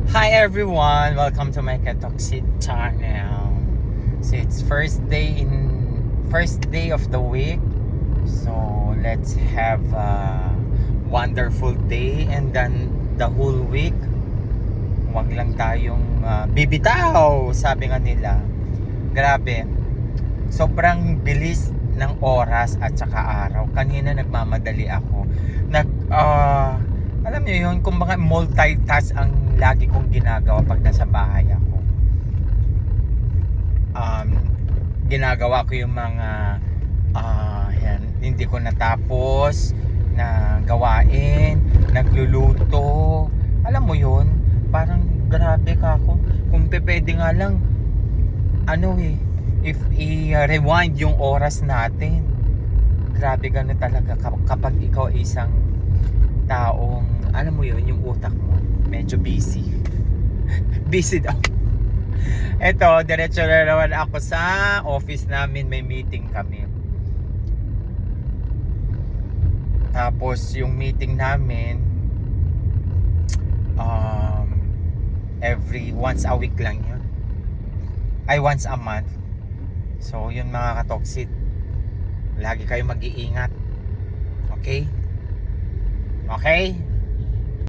Hi everyone! Welcome to my Katoxid channel. So it's first day of the week. So let's have a wonderful day and then the whole week. Huwag lang tayong bibitaw, sabi nga nila. Grabe. Sobrang bilis ng oras at saka araw. Kanina nagmamadali ako. Alam niyo yun, kumbaga multitask ang lagi kong ginagawa pag nasa bahay ako. Ginagawa ko yung mga hindi ko natapos na gawain, nagluluto. Alam mo yun, parang grabe ka ako. Kung pwede nga lang, if i-rewind yung oras natin, grabe gano'n talaga kapag ikaw isang taong, alam mo yun, yung utak mo medyo busy. Busy daw. Eto, diretso na naman ako sa office namin, may meeting kami. Tapos yung meeting namin every once a week lang yun, ay once a month. So yun mga katoxid, lagi kayo mag-iingat. Okay?